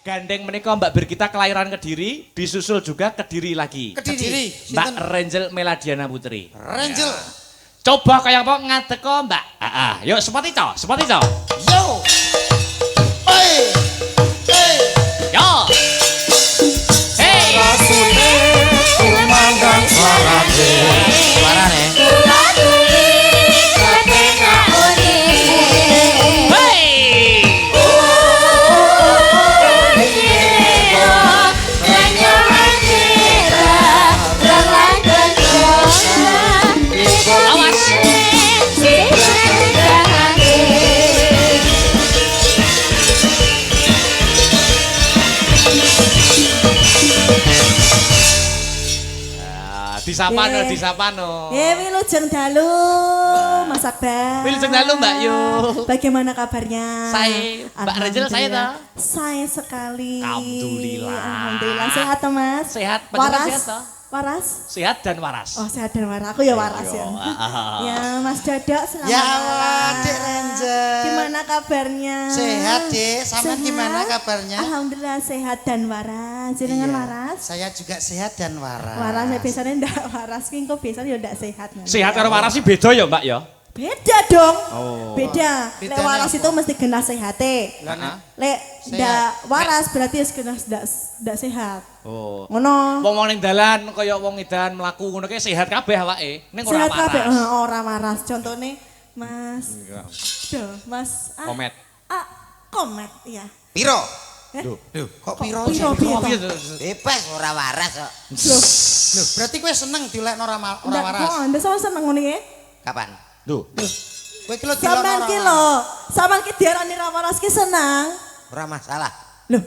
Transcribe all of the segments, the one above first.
Gandeng menika Mbak Birgita kelahiran Kediri, disusul juga Kediri lagi. Kediri. Mbak Rangel Meladiana Putri. Rangel. Coba kaya apa ngadeko Mbak. Yuk sepati to. Yo. Oi. Hey. Yo. Hey. Rasune kumandang suarane. Suarane. Disapa no. Wilujeng dalu, Mas Akbar. Wilujeng dalu Mbak Yu. Bagaimana kabarnya? Saya, Mbak Rangel saya toh. Saya sekali. Alhamdulillah. Alhamdulillah sehat toh Mas? Sehat, waras. sehat toh? Waras? Sehat dan waras. Oh sehat dan waras, aku ya waras ya. Ya Mas Dodok selamat Ya malam. Allah, Dek Rangel. Gimana kabarnya? Sehat, Dek. Sampean Sehat? gimana kabarnya? Alhamdulillah sehat dan waras. Jenengan Iya, waras? Saya juga sehat dan waras. Waras ya biasanya ndak waras, kok biasanya ya ndak sehat. Sehat karo waras sih beda ya Mbak ya. Beda dong. Bedanya Beda. Lek waras apa? itu mesti genah sehate. Lah, Lek ndak waras berarti genah ndak sehat. Oh. Ngono. Wong ning dalan kaya wong edan mlaku ngono ki sehat kabeh awake. Ning ora Sehat kabeh waras. ora waras. Contone Mas. Duh, Mas. Komet. Komet iya. Piro? Duh. Duh, kok piro? Piro piye to? Bebas ora waras kok. Loh, berarti kowe seneng dilekno ora waras. Kok Anda sama seneng ngono ya? Kapan? Duh. Kowe ki lho dilekno Sampeyan ora ki waras. lho, sampeyan ki diarani ra waras ki seneng. Ora masalah. Loh,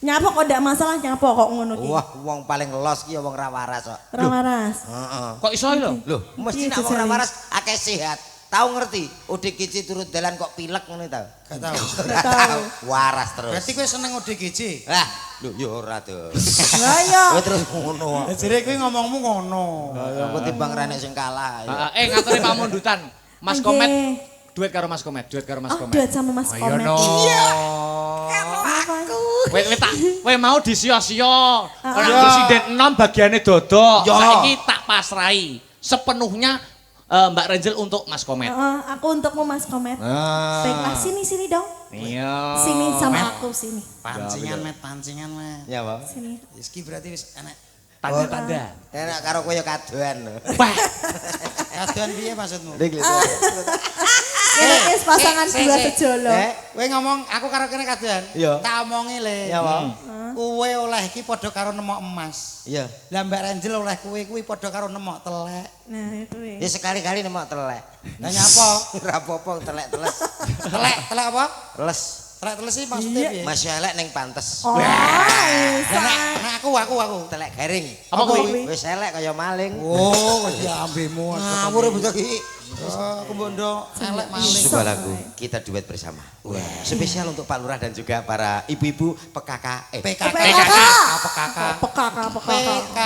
nyapa kok ndak masalah nyapa kok ngono ki? Wah, wong paling los ki ya wong ra waras kok. Ra waras. Heeh. Kok iso lho? Loh, mesti Iya, nek wong ra Jajari. waras akeh sehat. Tahu ngerti? Udik kici turut dalan kok pilek ngono ta? Gak tahu. Ndak tahu. Waras terus. Berarti kowe seneng ODGJ. Lah, lho ya ora to. Lah ya. Kowe terus ngono. Lah jere kowe ngomongmu ngono. Ya aku timbang renek sing kalah. ya. Ngaturi pamundutan. Mas Nggih. Komet. Duet karo Mas Komet, duet karo Mas Oh, Komet. duet sama Mas Ayo Komet. no. Kowe mau disia-sia. Ora presiden 6 bagiane dodok. Ya. Saiki tak pasrai sepenuhnya Mbak Rangel untuk Mas Komet. Aku untukmu Mas Komet. Baiklah sini dong. Iya. Sini sama aku sini. Pancingan, Met. Ya, Pak. Sini. Iki berarti wis enek. Tanda-tanda. Enak karo kowe ya kadoan lho. Wah. Kadoan piye maksudmu? Dik lho. Ini wis pasangan dua sejolo. Kowe ngomong aku karo kene kadoan. Iya. Tak omongi le. Ya, Pak. Kowe oleh iki padha karo nemok emas. Iya. Lah Mbak Rangel oleh kowe kuwi padha karo nemok telek. Nah, itu Ya sekali-kali nemok telek. Lah nyapa? Ora apa-apa telek-teles. Telek apa? Les. Telek teles sih maksudnya piye? Masih elek ning pantes. Oh, Lah bisa. nek aku. Telek garing. Apa kuwi? Wis elek kaya maling. Oh, ya ambemu. Ngawur butuh iki. Aku bondo elek maling. Sebuah lagu kita duet bersama. Wah, spesial untuk Pak Lurah dan juga para ibu-ibu PKK. PKK. PKK. PKK. Pekak. PKK.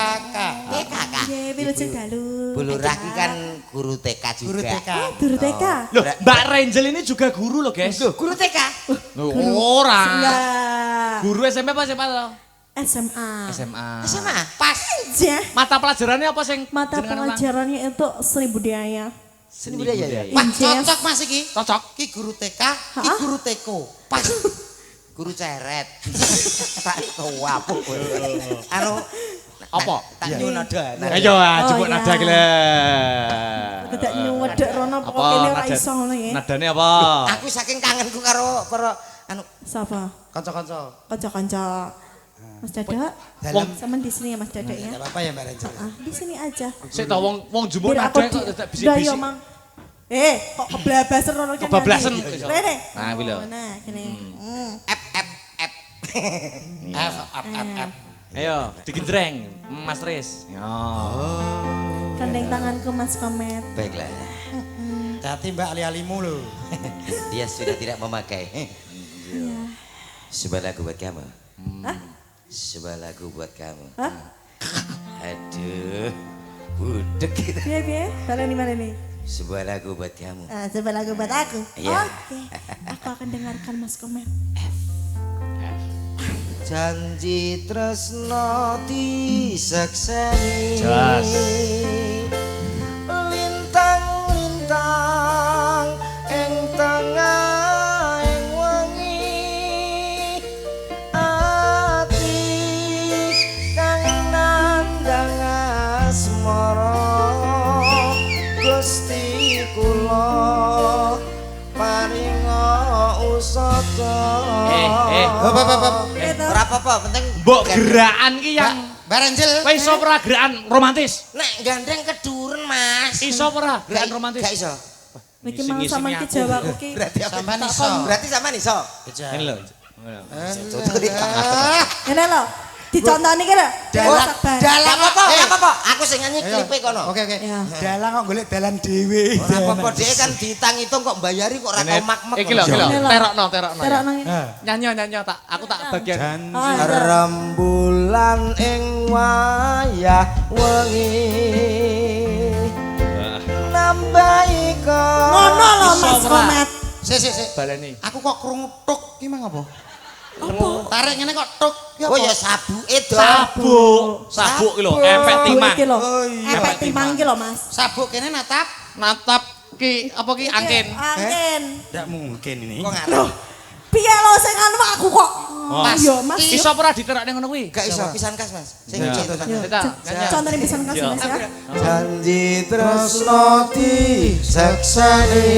PKK. Nggih, wilujeng dalu. Bu Lurah iki kan guru TK juga. Guru TK. Guru TK. Loh, Mbak Rangel ini juga guru loh, guys. Loh, guru TK. Loh, ora. Enggak. Guru SMP apa SMA toh? SMA. SMA. Sama. Pas. Aja. Mata pelajarannya apa sing Mata jenengan ulang? pelajarannya itu seni budaya. Seni budaya ya. Pak Injil. cocok Mas iki. Cocok. Ki guru TK, ki guru TK. Pas. Guru ceret. Tak tuwapuk kowe. Anu Apa? tak nyuwun nada. Ayo, jemput iya. nada ki lho. Tidak nyuwedek rono Apa pokoknya ora nada- iso ngono ya. Nadane apa? Aku saking kangenku karo anu Sapa? Kanca-kanca. Kanca-kanca. Mas Dodok. Dalam Sama di sini ya Mas Dodok ya. enggak apa-apa ya Mbak Rangel. Di sini aja. Sik to wong jemput Biar nada aku kok di- tetep Dah, bisik-bisik. ya, Mang. Kok keblabasan rono kan Kebablasan. nyanyi. Rene. Nah, kuwi lho. Nah, kene. F. F. Ayo, digendreng, Mas Tris. Ya. Gandeng tanganku Mas Komet. Baiklah. Hati Mbak ali-alimu lho. Dia sudah tidak memakai. Iya. Sebuah lagu buat kamu. Hah? Sebuah lagu buat kamu. Hah? Aduh. Budek kita. Piye? Baleni mana nih? Sebuah lagu buat kamu. Coba lagu buat aku. Iya. Oke. Aku akan dengarkan Mas Komet. Janji tresno disekseni Jas. Lintang-lintang ing tengah ing wengi ati kang nandang asmara Gusti kula paringa usada ora apa-apa penting Mbok gerakan ki yang Barenjel. kowe iso ora gerakan romantis? nek gandeng keduren Mas Iso ora gerakan romantis? gak iso Niki mang sama iki Jawaku ki. berarti apa Sampean iso. berarti sampean iso Ini lho. Ngene lho. Dicontoni ki lho. Dalang. Dalang apa? Aku sing nyanyi klipe kono. Oke. Ya. Dalang kok golek dalan dhewe. Ora apa-apa dhewe kan ditang-itung kok mbayari kok ora tau mak-mak. Iki lho, Ini lho. terokno. Terokno ngene. Nyanyi tak aku tak bagian. Rembulan ing wayah wengi nambahi kok Ngono lho Mas Komet. Sik. Baleni. Aku kok krungu tuk ki mang apa? Tarik ngene kok tuk. Oh ya sabuke do. Sabuk ki lho, efek timang. Iki lho. Oh, iya. Efek timang iki lho Mas. Sabuk kene natap. Natap ki apa ki angin. Angin. Ndak mungkin ini. Kok ngaruh? Piye lho sing anu aku kok. Mas. Iya Mas. Iso ora diterakne ngono kuwi? Gak iso pisan kas Mas. Sing Ya. iki to. Contohnya pisan kasih Mas ya. Janji tresno disekseni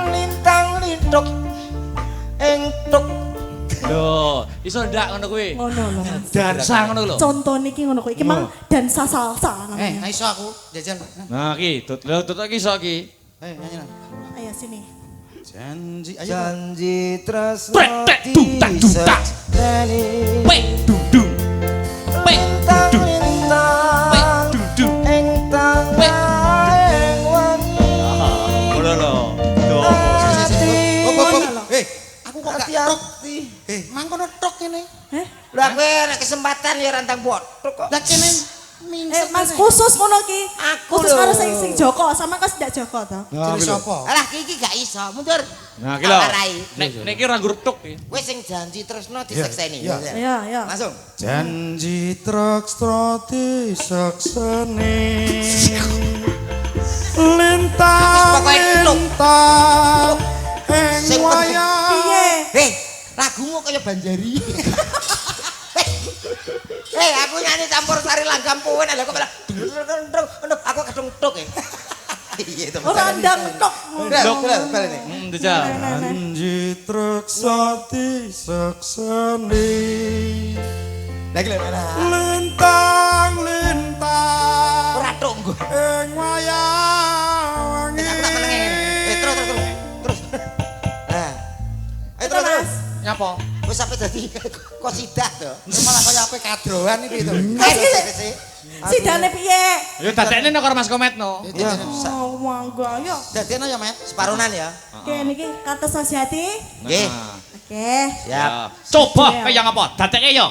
lintang-lintuk ing tuk Lho, iso ndak ngono kuwi? Ngono lho Mas. Dansa ngono lho. Contoh niki ngono kuwi. Iki mang dansa salsa namanya. Iso aku jajal. Nah, ki, tut iki iso ki. Nyanyi nang. Ayo sini. Janji tresno Tek, dutak, dutak. disekseni Pek dudung. Pek dudung. Pek dudung. ing tengah ing wengi Ngono lho. Aku kok gak tuk. hati-hati Mang kono tuk kene. Heh? lah kowe nek kesempatan ya rantang botok kok Lah kene mingset. Mas khusus ngono ki. Aku Khusus lho. karo sing Joko, sama kok ndak Joko to. Jadi sapa? alah iki gak iso mundur Nah, ki lho. Parai. Nek ki ora ngurtuk ki. kowe sing janji tresno disekseni Iya. Iya. langsung Janji tresno disekseni lintang Pokoke tuk. lintang Sing ing wayah Piye? lagumu kaya Banjari aku nyanyi campur sari langgam kowe nek kok malah aku kadung tuk iya to Ora ndang tok. Dijal. Janji tresno disekseni lagi lho lintang lintang ora tuk nggo ing wayah wengi aku tak menenge terus nah ayo Terus Mas. Nyapa? wis sampe dadi kosidah to malah kaya ape kadroan iki to. Sidane piye? Ya dadekne nek karo Mas Komet no. ya Oh, mangga yo. Dadene ya, Met. separunan ya Oke, niki kata Sosiati. nggih Oke. siap Coba kaya ngapa? Dadekke yo.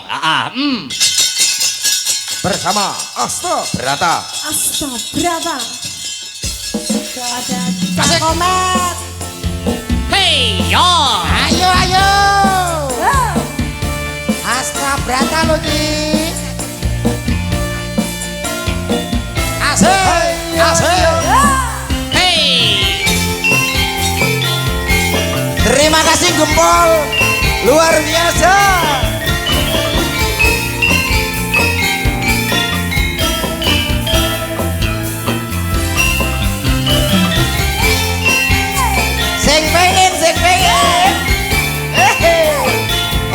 bersama Astro Berata Asta berapa? Ada Cak Komet. Hey, yo. Ayo. Oh. Astra Brata lo Ki. Asik. Hey. terima kasih gempol luar biasa sing pengen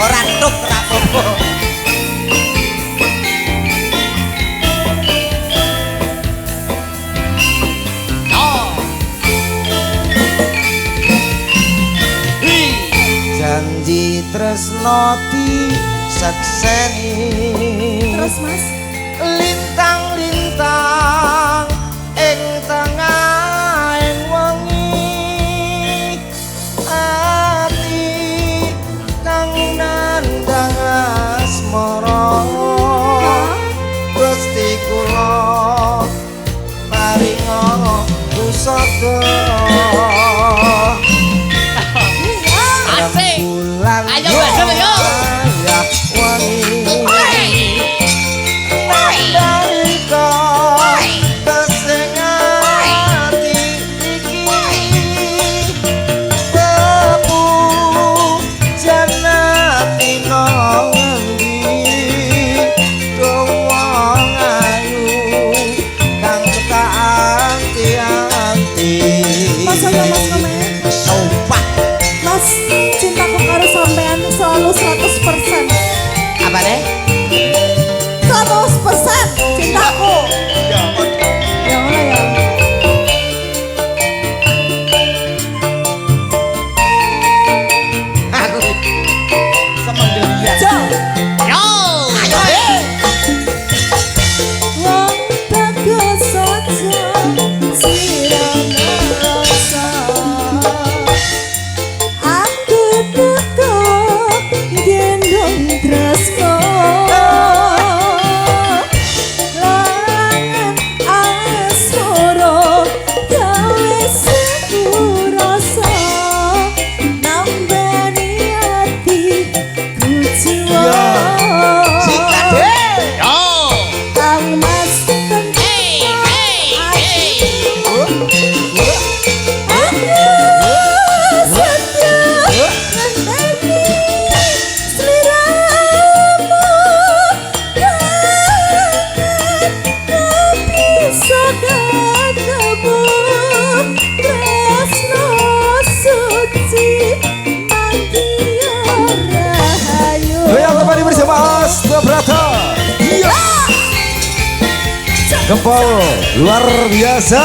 orang tuk rapopo janji tresno disekseni Terus Mas. lintang-lintang ing tengah ing wengi ati kang nandang asmara Gusti kula paringa usada Asik. bulan Ayo, Mas. yo. Mas saya Mas Komen. Sumpah. Mas, cintaku karo sampean selalu 100%. Apa deh? 100% cintaku. Ya Allah ya. Aku semenjak lihat. Jauh. Yo. Ayo. Wong bagus saja sirana rasa. Aku tetap gendong tresno. Larangan asmara gawe sepurasa. Nambani hatiku jiwa. Sikat deh. Yo. Kang Mas Hey, hey, hey. aku setia ngenteni sliramu tak bisa ketemu tresno suci mantia rahayu. Yang kembali bersama Asta Brata. Gempol luar biasa.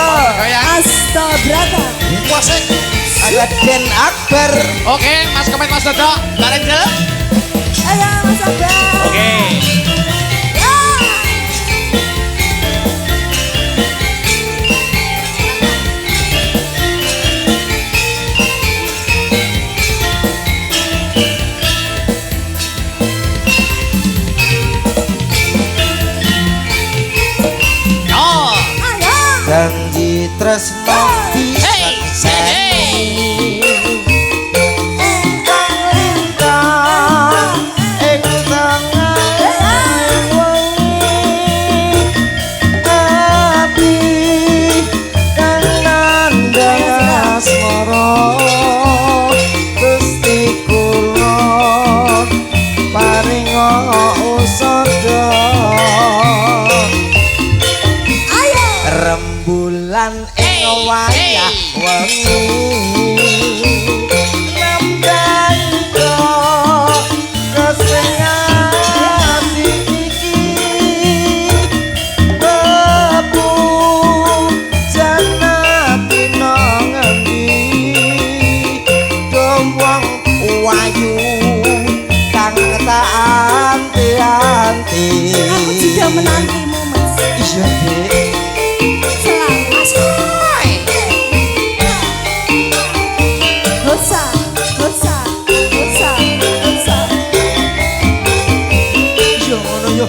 Asta Brata. Wasek. Ada Den Akbar. Oke, Mas Kemet, Mas Dodo, Mbak Rendra. Ayo Mas Abang. Oke. Yo. Janji tresno Hey, hey. Rembulan ing wayah wengi nambani kok kesengati iki bebu janati nang endi dombong wayu kang tak anti-anti. Aku juga menantimu Mas. Iya Dek. Selalu. Gosa, gosa, gosa, gosa. Yo ngono yo.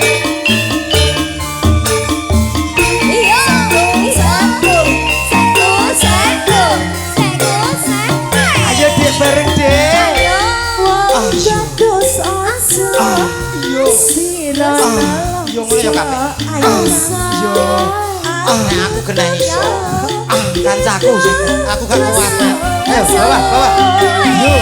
Iya, satu, satu, satu, satu. Ayo Dek bareng Dek. Wong bagus asa. Sirana Yo ngono yo kabeh. ayo Yo. Nek aku kena iso. Kancaku sih. Aku gak kuat. Ayo bawah, bawah. Yo.